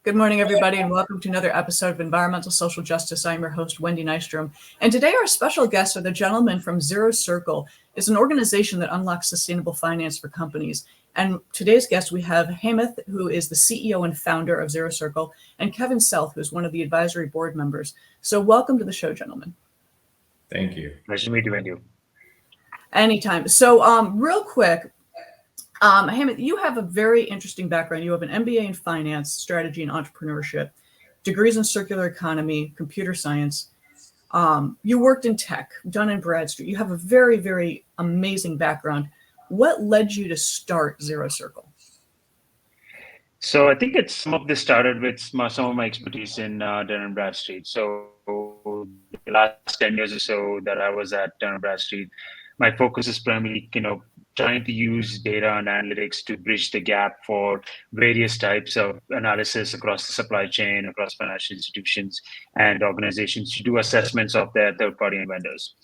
Good morning, everybody, and welcome to another episode of Environmental Social Justice. I'm your host, Wendy Nystrom. And today our special guests are the gentlemen from 𝐷𝐸. It's an organization that unlocks sustainable finance for companies. And today's guest, we have Hemant, who is the CEO and founder of 𝐷𝐸, and Kevin Self, who is one of the advisory board members. So welcome to the show, gentlemen. Thank you. Nice to meet you, Wendy. Anytime. So real quick, Hemant, you have a very interesting background. You have an MBA in finance, strategy, and entrepreneurship, degrees in circular economy, computer science. You worked in tech, Dun & Bradstreet. You have a very, very amazing background. What led you to start 𝐷𝐸? So I think some of this started with some of my expertise in Dun & Bradstreet. So the last 10 years or so that I was at Dun & Bradstreet, my focus is primarily, trying to use data and analytics to bridge the gap for various types of analysis across the supply chain, across financial institutions and organizations to do assessments of their third-party vendors.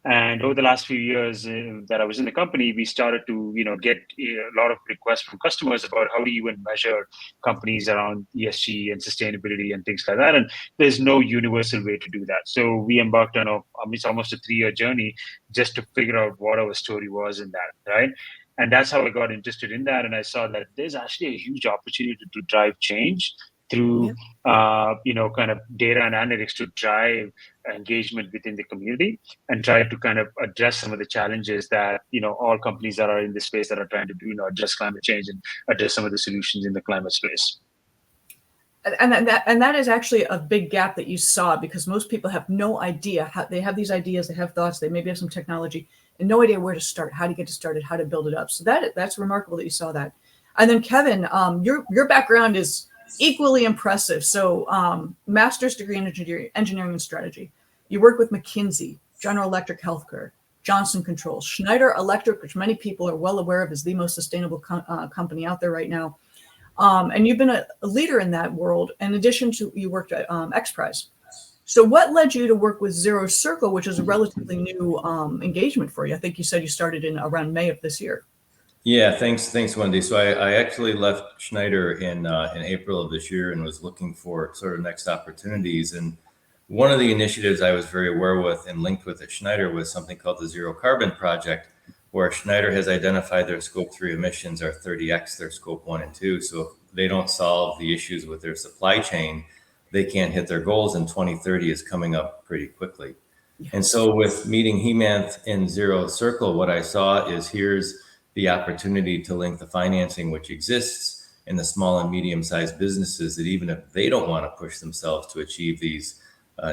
And over the last few years that I was in the company, we started to, get a lot of requests from customers about how do you even measure companies around ESG and sustainability and things like that. And there's no universal way to do that. So we embarked on it's almost a 3-year journey just to figure out what our story was in that, right? And that's how I got interested in that. And I saw that there's actually a huge opportunity to drive change through, kind of data and analytics to drive engagement within the community and try to kind of address some of the challenges that, all companies that are in this space that are trying to, address climate change and address some of the solutions in the climate space. And that is actually a big gap that you saw, because most people have no idea how they have these ideas, they have thoughts, they maybe have some technology and no idea where to start, how to get started, how to build it up. So that's remarkable that you saw that. And then Kevin, your background is equally impressive. So master's degree in engineering and strategy. You work with McKinsey, General Electric Healthcare, Johnson Controls, Schneider Electric, which many people are well aware of as the most sustainable company out there right now. And you've been a leader in that world. In addition to, you worked at XPRIZE. So what led you to work with 𝐷𝐸, which is a relatively new engagement for you? I think you said you started in around May of this year. Yeah, thanks, Wendy. So I actually left Schneider in April of this year and was looking for sort of next opportunities. And one of the initiatives I was very aware with and linked with at Schneider was something called the Zero Carbon Project, where Schneider has identified their Scope 3 emissions are 30x their Scope 1 and 2. So if they don't solve the issues with their supply chain, they can't hit their goals, and 2030 is coming up pretty quickly. Yes. And so with meeting Hemant in 𝐷𝐸, what I saw is here's the opportunity to link the financing which exists in the small and medium-sized businesses, that even if they don't want to push themselves to achieve these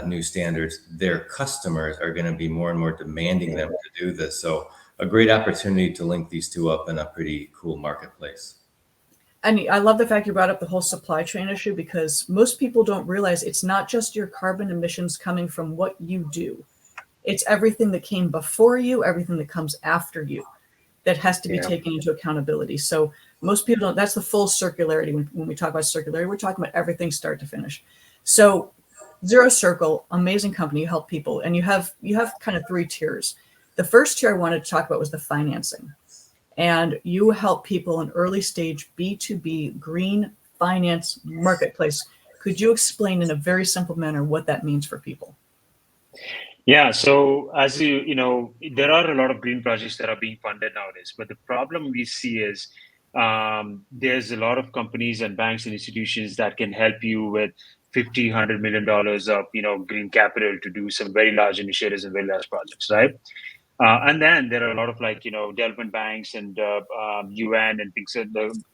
new standards, their customers are going to be more and more demanding them to do this. So a great opportunity to link these two up in a pretty cool marketplace. And I love the fact you brought up the whole supply chain issue, because most people don't realize it's not just your carbon emissions coming from what you do. It's everything that came before you, everything that comes after you, that has to be taken into accountability. So most people don't, that's the full circularity. When we talk about circularity, we're talking about everything start to finish. So 𝐷𝐸, amazing company, you help people, and you have kind of 3 tiers. The first tier I wanted to talk about was the financing. And you help people in early stage B2B green finance marketplace. Could you explain in a very simple manner what that means for people? Yeah, so as you know, there are a lot of green projects that are being funded nowadays, but the problem we see is there's a lot of companies and banks and institutions that can help you with $50, $100 million of green capital to do some very large initiatives and very large projects, right? And then there are a lot of development banks and UN and things,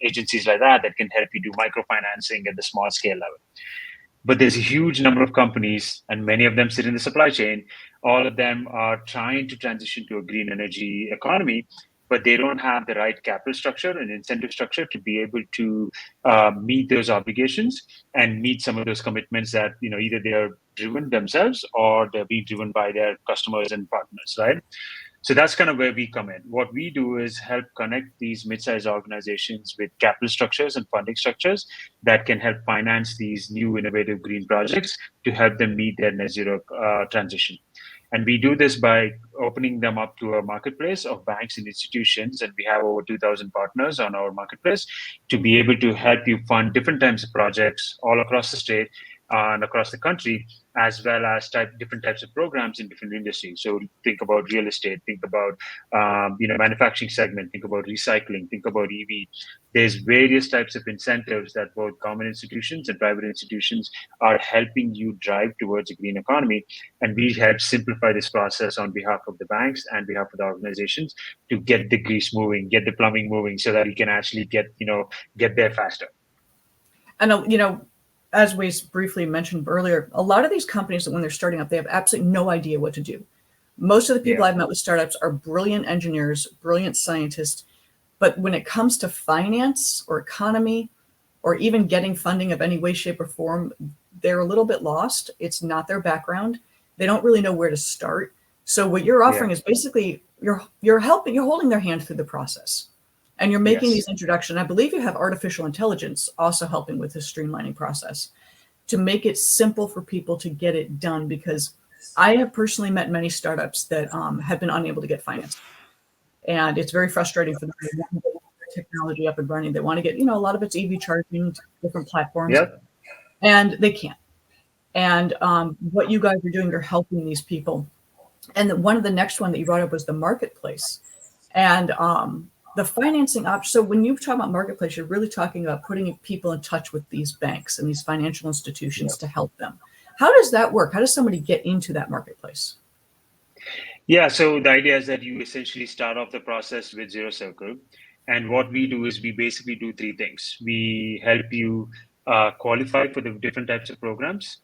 agencies like that can help you do microfinancing at the small scale level. But there's a huge number of companies, and many of them sit in the supply chain. All of them are trying to transition to a green energy economy, but they don't have the right capital structure and incentive structure to be able to meet those obligations and meet some of those commitments that either they are driven themselves or they're being driven by their customers and partners, right? So that's kind of where we come in. What we do is help connect these mid-sized organizations with capital structures and funding structures that can help finance these new innovative green projects to help them meet their net zero transition. And we do this by opening them up to a marketplace of banks and institutions. And we have over 2,000 partners on our marketplace to be able to help you fund different types of projects all across the state and across the country, as well as different types of programs in different industries. So think about real estate, think about manufacturing segment, think about recycling, think about EV. There's various types of incentives that both government institutions and private institutions are helping you drive towards a green economy. And we help simplify this process on behalf of the banks and behalf of the organizations to get the grease moving, get the plumbing moving, so that you can actually get there faster. And as we briefly mentioned earlier, a lot of these companies, when they're starting up, they have absolutely no idea what to do. Most of the people I've met with startups are brilliant engineers, brilliant scientists, but when it comes to finance or economy, or even getting funding of any way, shape, or form, they're a little bit lost. It's not their background. They don't really know where to start. So what you're offering is basically you're holding their hand through the process. And you're making these introductions. I believe you have artificial intelligence also helping with this streamlining process to make it simple for people to get it done, because I have personally met many startups that have been unable to get financed. And it's very frustrating for them. They want to get their technology up and running. They want to get, a lot of it's EV charging, different platforms, and they can't. And what you guys are doing, you're helping these people. And one of the next one that you brought up was the marketplace. And the financing option. So when you talk about marketplace, you're really talking about putting people in touch with these banks and these financial institutions to help them. How does that work? How does somebody get into that marketplace? Yeah, so the idea is that you essentially start off the process with Zero Circle. And what we do is we basically do three things. We help you qualify for the different types of programs.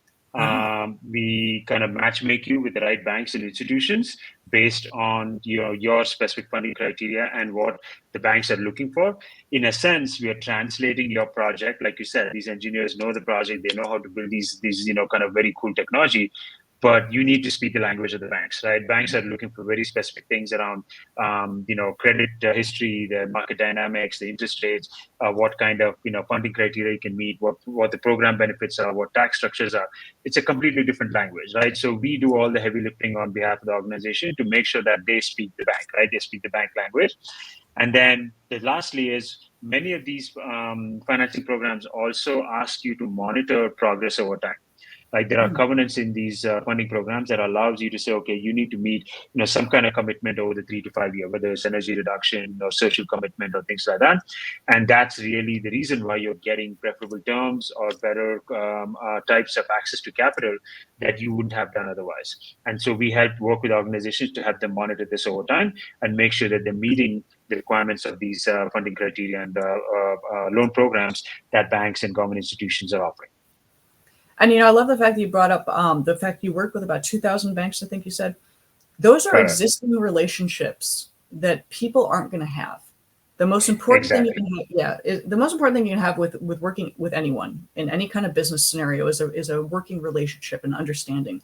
We kind of match make you with the right banks and institutions based on your specific funding criteria and what the banks are looking for. In a sense, we are translating your project. Like you said, these engineers know the project, they know how to build these kind of very cool technology. But you need to speak the language of the banks, right? Banks are looking for very specific things around, credit history, the market dynamics, the interest rates, what kind of, funding criteria you can meet, what the program benefits are, what tax structures are. It's a completely different language, right? So we do all the heavy lifting on behalf of the organization to make sure that they speak the bank, right? They speak the bank language. And then lastly is many of these financing programs also ask you to monitor progress over time. Like there are covenants in these funding programs that allows you to say, okay, you need to meet, some kind of commitment over the 3 to 5 year, whether it's energy reduction or social commitment or things like that. And that's really the reason why you're getting preferable terms or better types of access to capital that you wouldn't have done otherwise. And so we help work with organizations to help them monitor this over time and make sure that they're meeting the requirements of these funding criteria and loan programs that banks and government institutions are offering. And, I love the fact that you brought up the fact you work with about 2,000 banks, I think you said. Those are existing relationships that people aren't going to have. The most important thing you can have, the most important thing you can have with working with anyone in any kind of business scenario is a working relationship and understanding.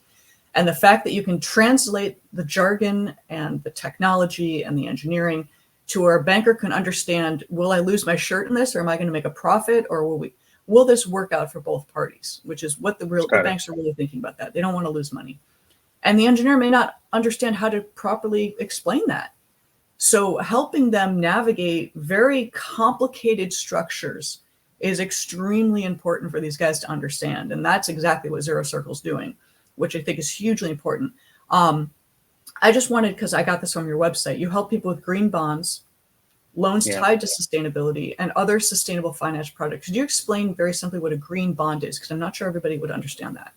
And the fact that you can translate the jargon and the technology and the engineering to where a banker can understand, will I lose my shirt in this, or am I going to make a profit, or will this work out for both parties, which is what the banks are really thinking about that. They don't want to lose money. And the engineer may not understand how to properly explain that. So helping them navigate very complicated structures is extremely important for these guys to understand. And that's exactly what Zero Circle is doing, which I think is hugely important. I just wanted, because I got this from your website, you help people with green bonds, loans tied to sustainability, and other sustainable finance products. Could you explain very simply what a green bond is? Because I'm not sure everybody would understand that.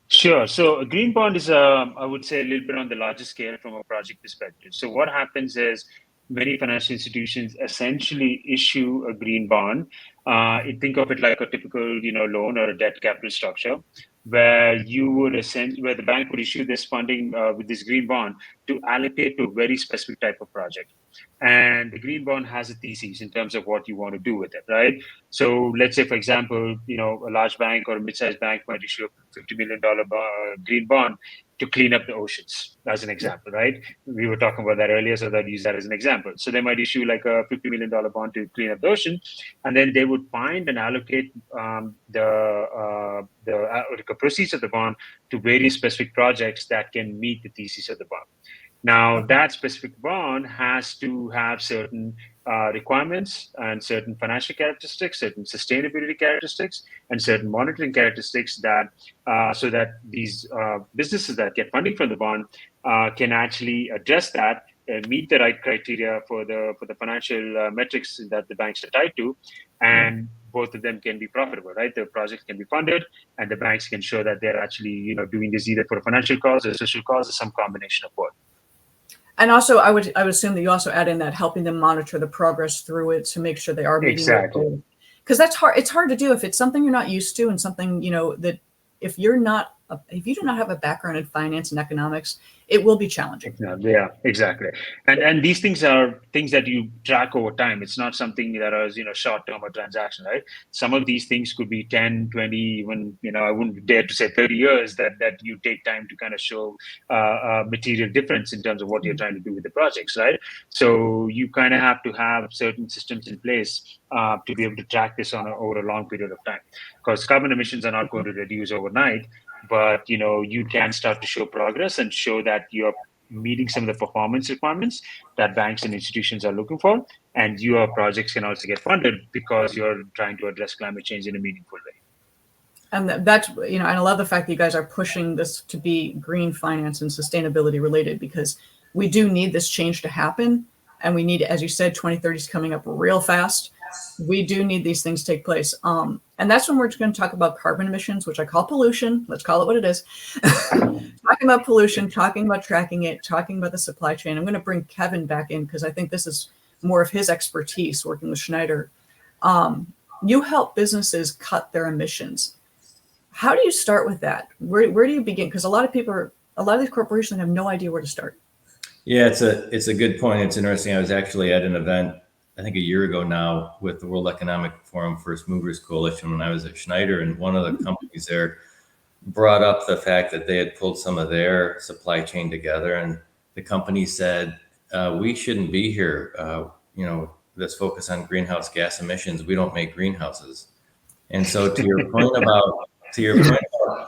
Sure. So a green bond is, I would say, a little bit on the larger scale from a project perspective. So what happens is many financial institutions essentially issue a green bond. Think of it like a typical, loan or a debt capital structure, where where the bank would issue this funding with this green bond to allocate to a very specific type of project. And the green bond has a thesis in terms of what you want to do with it, right? So let's say, for example, a large bank or a mid-sized bank might issue a $50 million green bond. to clean up the oceans, as an example, right? We were talking about that earlier, so I'd use that as an example. So they might issue like a $50 million bond to clean up the ocean, and then they would find and allocate the proceeds of the bond to various specific projects that can meet the thesis of the bond. Now, that specific bond has to have certain requirements and certain financial characteristics, certain sustainability characteristics, and certain monitoring characteristics that so that these businesses that get funding from the bond can actually address that, meet the right criteria for the financial metrics that the banks are tied to, and both of them can be profitable, right? The projects can be funded, and the banks can show that they're actually doing this either for a financial cause or a social cause or some combination of both. And also, I would assume that you also add in that helping them monitor the progress through it to make sure they are meeting their goals. Because that's hard. It's hard to do if it's something you're not used to, and something that if you do not have a background in finance and economics, it will be challenging. Yeah, exactly. And these things are things that you track over time. It's not something that is short term or transaction, right? Some of these things could be 10, 20, even I wouldn't dare to say 30 years that you take time to kind of show material difference in terms of what you're trying to do with the projects, right? So you kind of have to have certain systems in place to be able to track this over a long period of time, because carbon emissions are not going to reduce overnight. But you can start to show progress and show that you're meeting some of the performance requirements that banks and institutions are looking for, and your projects can also get funded because you're trying to address climate change in a meaningful way. And that's and I love the fact that you guys are pushing this to be green finance and sustainability related, because we do need this change to happen, and we need, as you said, 2030 is coming up real fast. We do need these things to take place. And that's when we're going to talk about carbon emissions, which I call pollution. Let's call it what it is. Talking about pollution, talking about tracking it, talking about the supply chain. I'm going to bring Kevin back in because I think this is more of his expertise working with Schneider. You help businesses cut their emissions. How do you start with that? Where do you begin? Because a lot of these corporations have no idea where to start. Yeah, it's a good point. It's interesting. I was actually at an event, I think a year ago now, with the World Economic Forum First Movers Coalition when I was at Schneider, and one of the companies there brought up the fact that they had pulled some of their supply chain together, and the company said, we shouldn't be here, let's focus on greenhouse gas emissions. We don't make greenhouses. And so to your point about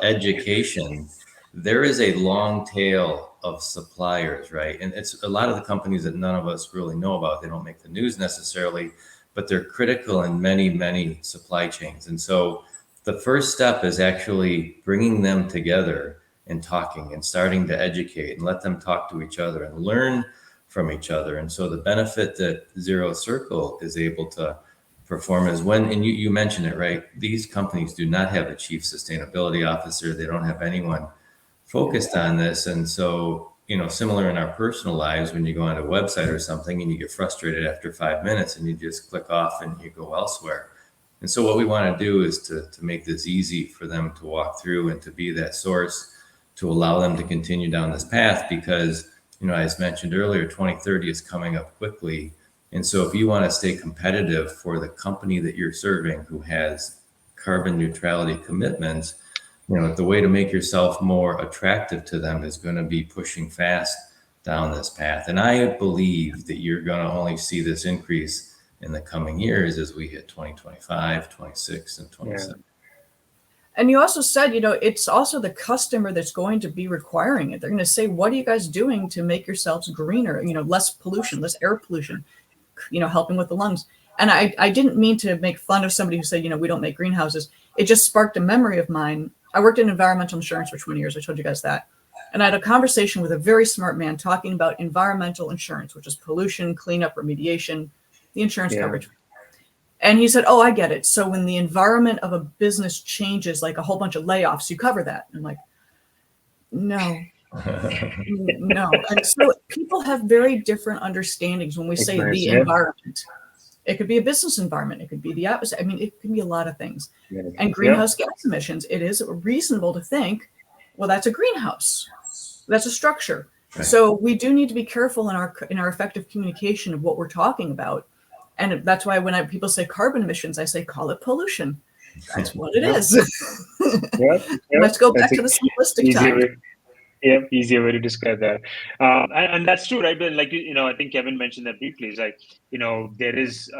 education, there is a long tail of suppliers, right? And it's a lot of the companies that none of us really know about. They don't make the news necessarily, but they're critical in many, many supply chains. And so the first step is actually bringing them together and talking and starting to educate and let them talk to each other and learn from each other. And so the benefit that Zero Circle is able to perform is and you mentioned it, right? These companies do not have a chief sustainability officer. They don't have anyone focused on this. And so, similar in our personal lives, when you go on a website or something and you get frustrated after 5 minutes and you just click off and you go elsewhere. And so what we want to do is to make this easy for them to walk through and to be that source to allow them to continue down this path, because, as mentioned earlier, 2030 is coming up quickly. And so if you want to stay competitive for the company that you're serving who has carbon neutrality commitments, the way to make yourself more attractive to them is going to be pushing fast down this path. And I believe that you're going to only see this increase in the coming years as we hit 2025, 26, and 27. Yeah. And you also said, it's also the customer that's going to be requiring it. They're going to say, what are you guys doing to make yourselves greener? Less pollution, less air pollution, helping with the lungs. And I didn't mean to make fun of somebody who said, we don't make greenhouses. It just sparked a memory of mine. I worked in environmental insurance for 20 years. I told you guys that. And I had a conversation with a very smart man talking about environmental insurance, which is pollution, cleanup, remediation, the insurance coverage. And he said, oh, I get it. So when the environment of a business changes, like a whole bunch of layoffs, you cover that. I'm like, no. No. And so people have very different understandings when we say the environment. It could be a business environment. It could be the atmosphere. I mean, it can be a lot of things. And greenhouse gas emissions, it is reasonable to think, well, that's a greenhouse. That's a structure. Right. So we do need to be careful in our effective communication of what we're talking about. And that's why when people say carbon emissions, I say, call it pollution. That's what it is. Let's go back to the simplistic time. Yeah, easier way to describe that. And that's true, right? But like, I think Kevin mentioned that briefly. It's like, there is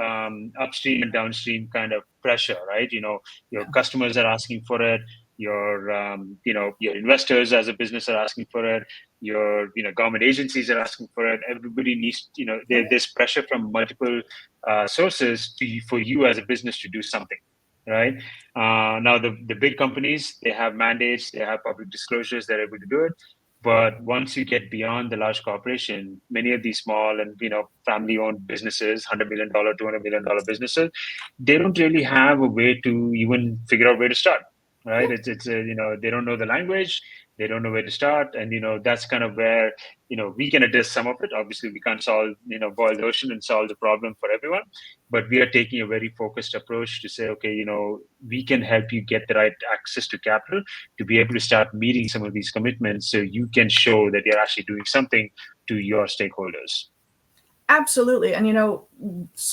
upstream and downstream kind of pressure, right? Your customers are asking for it. Your investors as a business are asking for it. Your, government agencies are asking for it. Everybody needs, there's pressure from multiple sources for you as a business to do something, right? Now, the big companies, they have mandates, they have public disclosures, they're able to do it. But once you get beyond the large corporation, many of these small and family-owned businesses, $100 million, $200 million businesses, they don't really have a way to even figure out where to start, right? It's they don't know the language, they don't know where to start, and that's kind of where we can address some of it. Obviously, we can't solve boil the ocean and solve the problem for everyone, but we are taking a very focused approach to say, okay, we can help you get the right access to capital to be able to start meeting some of these commitments, so you can show that you're actually doing something to your stakeholders. Absolutely. And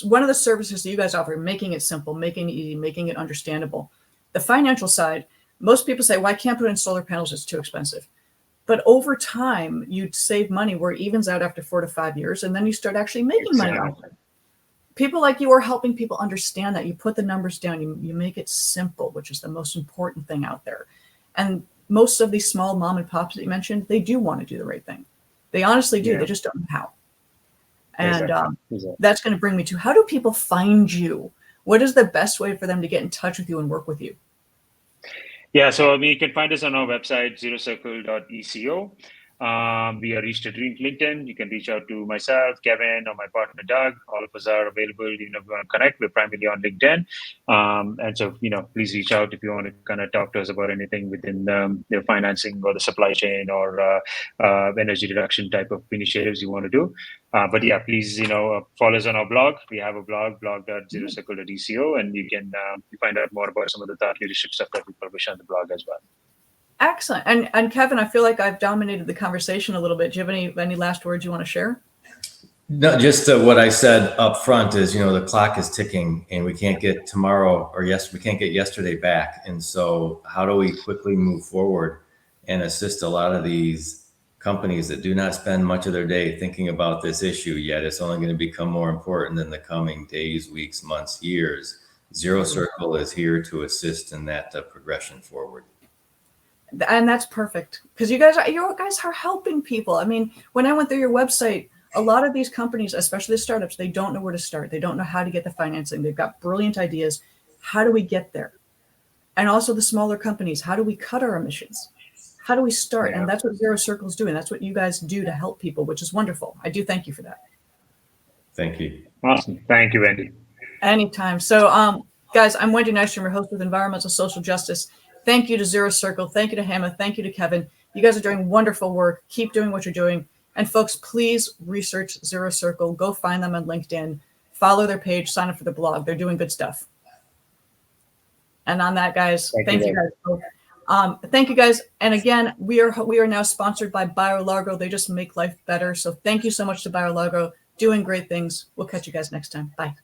one of the services that you guys offer, making it simple, making it easy, making it understandable. The financial side, most people say, well, I can't put in solar panels, it's too expensive. But over time, you'd save money where it evens out after 4 to 5 years, and then you start actually making money off it. People like you are helping people understand that. You put the numbers down, you make it simple, which is the most important thing out there. And most of these small mom and pops that you mentioned, they do want to do the right thing. They honestly do. Yeah. They just don't know how. And exactly. That's going to bring me to, how do people find you? What is the best way for them to get in touch with you and work with you? Yeah, so you can find us on our website, zerocircle.eco. We are reached at LinkedIn. You can reach out to myself, Kevin, or my partner, Doug. All of us are available. If you want to connect, we're primarily on LinkedIn. And so, please reach out if you want to kind of talk to us about anything within the financing or the supply chain or energy reduction type of initiatives you want to do. But yeah, please, follow us on our blog. We have a blog.zerocircle.eco, and you can find out more about some of the thought leadership stuff that we publish on the blog as well. Excellent. And Kevin, I feel like I've dominated the conversation a little bit. Do you have any last words you want to share? No, just what I said up front is, the clock is ticking and we can't get tomorrow or we can't get yesterday back. And so how do we quickly move forward and assist a lot of these companies that do not spend much of their day thinking about this issue yet? It's only going to become more important in the coming days, weeks, months, years. Zero Circle is here to assist in that progression forward. And that's perfect, because you guys are helping people. I mean, when I went through your website, a lot of these companies, especially the startups, they don't know where to start. They don't know how to get the financing. They've got brilliant ideas. How do we get there? And also the smaller companies, how do we cut our emissions? How do we start? Yeah. And that's what Zero Circle is doing. That's what you guys do to help people, which is wonderful. I do thank you for that. Thank you. Awesome. Thank you, Wendy. Anytime. So, guys, I'm Wendy Nystrom, your host with Environmental Social Justice. Thank you to Zero Circle. Thank you to Hema. Thank you to Kevin. You guys are doing wonderful work. Keep doing what you're doing. And folks, please research Zero Circle. Go find them on LinkedIn. Follow their page. Sign up for the blog. They're doing good stuff. And on that, guys, thank you guys. Thank you guys. And again, we are now sponsored by BioLargo. They just make life better. So thank you so much to BioLargo. Doing great things. We'll catch you guys next time. Bye.